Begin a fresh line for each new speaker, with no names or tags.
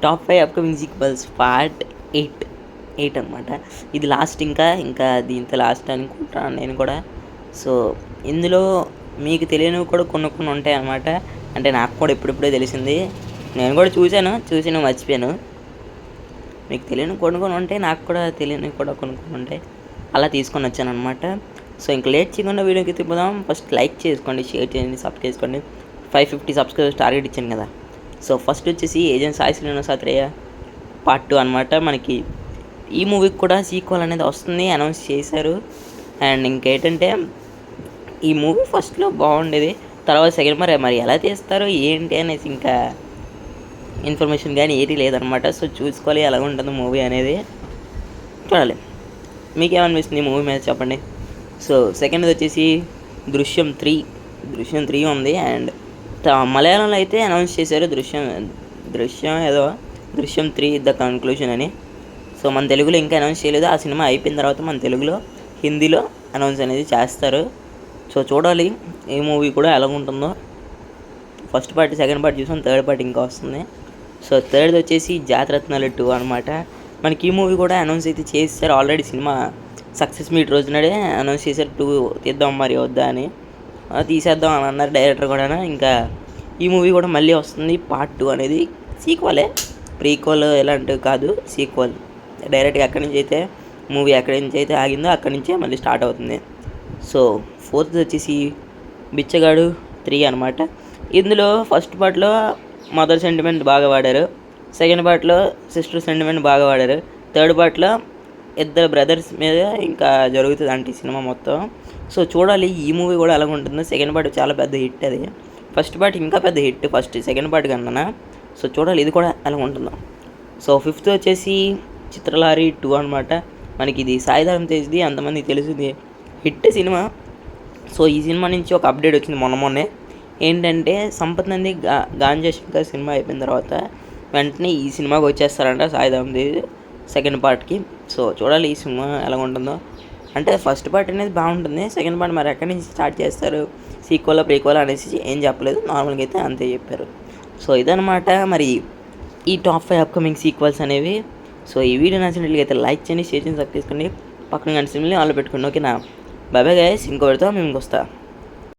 Top 5 upcoming sequels part 8 అనమాట. ఇది last ఇంకా దీంతో లాస్ట్ అనుకుంటున్నాను నేను కూడా. సో ఇందులో మీకు తెలియనివి కూడా కొన్ని ఉంటాయి అన్నమాట. అంటే నాకు కూడా ఇప్పుడిప్పుడే తెలిసింది. నేను కూడా చూసి మర్చిపోయాను. మీకు తెలియని కొన్ని ఉంటాయి, నాకు కూడా తెలియనివి కూడా కొన్ని ఉంటాయి. అలా తీసుకొని వచ్చాను అనమాట. సో ఇంకా లేట్ చేయకుండా వీడియోకి తిప్పుదాం. ఫస్ట్ లైక్ చేసుకోండి, షేర్ చేయండి, సబ్స్క్రైబ్ చేసుకోండి. 550 సబ్స్క్రైబర్స్ టార్గెట్ ఇచ్చాను కదా. సో ఫస్ట్ వచ్చేసి ఏజెంట్ సాయి శ్రీనివాస్ ఆత్రేయ పార్ట్ 2 అనమాట. మనకి ఈ మూవీకి కూడా సీక్వెల్ అనేది వస్తుంది, అనౌన్స్ చేశారు. అండ్ ఇంకేంటంటే ఈ మూవీ ఫస్ట్లో బాగుండేది, తర్వాత సెకండ్ మరి ఎలా తీస్తారు ఏంటి అనేసి ఇంకా ఇన్ఫర్మేషన్ కానీ ఏది లేదనమాట. సో చూసుకోవాలి ఎలా ఉంటుంది మూవీ అనేది, చూడాలి. మీకేమనిపిస్తుంది ఈ మూవీ మీద చెప్పండి. సో సెకండ్ వచ్చేసి దృశ్యం 3 ఉంది. అండ్ మలయాళంలో అయితే అనౌన్స్ చేశారు దృశ్యం 3 ద కన్క్లూషన్ అని. సో మన తెలుగులో ఇంకా అనౌన్స్ చేయలేదు. ఆ సినిమా అయిపోయిన తర్వాత మన తెలుగులో హిందీలో అనౌన్స్ అనేది చేస్తారు. సో చూడాలి ఈ మూవీ కూడా ఎలా ఉంటుందో. ఫస్ట్ పార్ట్ సెకండ్ పార్ట్ చూసాం, థర్డ్ పార్ట్ ఇంకా వస్తుంది. సో థర్డ్ వచ్చేసి జాతిరత్నాలు 2 అనమాట. మనకి ఈ మూవీ కూడా అనౌన్స్ అయితే చేశారు ఆల్రెడీ. సినిమా సక్సెస్ మీట్ రోజునాడే అనౌన్స్ చేశారు 2 తీద్దాం మరి వద్దా అని. తీసేద్దాం అని అన్నారు డైరెక్టర్ కూడా. ఇంకా ఈ మూవీ కూడా మళ్ళీ వస్తుంది. పార్ట్ 2 అనేది సీక్వలే, ప్రీక్వల్ ఇలాంటివి కాదు, సీక్వల్. డైరెక్ట్గా ఎక్కడి నుంచి అయితే ఆగిందో అక్కడి నుంచే మళ్ళీ స్టార్ట్ అవుతుంది. సో ఫోర్త్ వచ్చేసి బిచ్చగాడు 3 అనమాట. ఇందులో ఫస్ట్ పార్ట్లో మదర్ సెంటిమెంట్ బాగా వాడారు, సెకండ్ పార్ట్లో సిస్టర్ సెంటిమెంట్ బాగా వాడారు, థర్డ్ పార్ట్లో ఇద్దరు బ్రదర్స్ మీద ఇంకా జరుగుతుంది అంటే సినిమా మొత్తం. సో చూడాలి ఈ మూవీ కూడా ఎలా ఉంటుందో. సెకండ్ పార్ట్ చాలా పెద్ద హిట్, అది ఫస్ట్ పార్ట్ ఇంకా పెద్ద హిట్ సెకండ్ పార్ట్ కన్నా. సో చూడాలి ఇది కూడా ఎలా ఉంటుందో. సో ఫిఫ్త్ వచ్చేసి చిత్రలారి 2 అనమాట. మనకి ఇది సాయిధరం తేజ్ది, అంతమందికి తెలిసింది హిట్ సినిమా. సో ఈ సినిమా నుంచి ఒక అప్డేట్ వచ్చింది మొన్నే. ఏంటంటే సంపత్ నంది గాంజా శంకర్ సినిమా అయిపోయిన తర్వాత వెంటనే ఈ సినిమాకి వచ్చేస్తారంట సాయిధరం తేజ్ సెకండ్ పార్ట్కి. సో చూడాలి ఈ సినిమా ఎలా ఉంటుందో. అంటే ఫస్ట్ పార్ట్ అనేది బాగుంటుంది, సెకండ్ పార్ట్ మరి ఎక్కడి నుంచి స్టార్ట్ చేస్తారు, సీక్వల్ ప్రీక్వల్ అనేసి ఏం చెప్పలేదు, నార్మల్గా అయితే అంతే చెప్పారు. సో ఇదనమాట మరి ఈ టాప్ 5 అప్కమింగ్ సీక్వెల్స్ అనేవి. సో ఈ వీడియో నచ్చినట్లయితే లైక్ చేయండి, షేర్ చేయండి, సబ్స్క్రైబ్ చేసుకోండి, పక్కన గంట సిమ్ని ఆన్లో పెట్టుకోండి. ఓకేనా? బాయ్ గైస్, ఇంకో పెడతాం మేము వస్తా.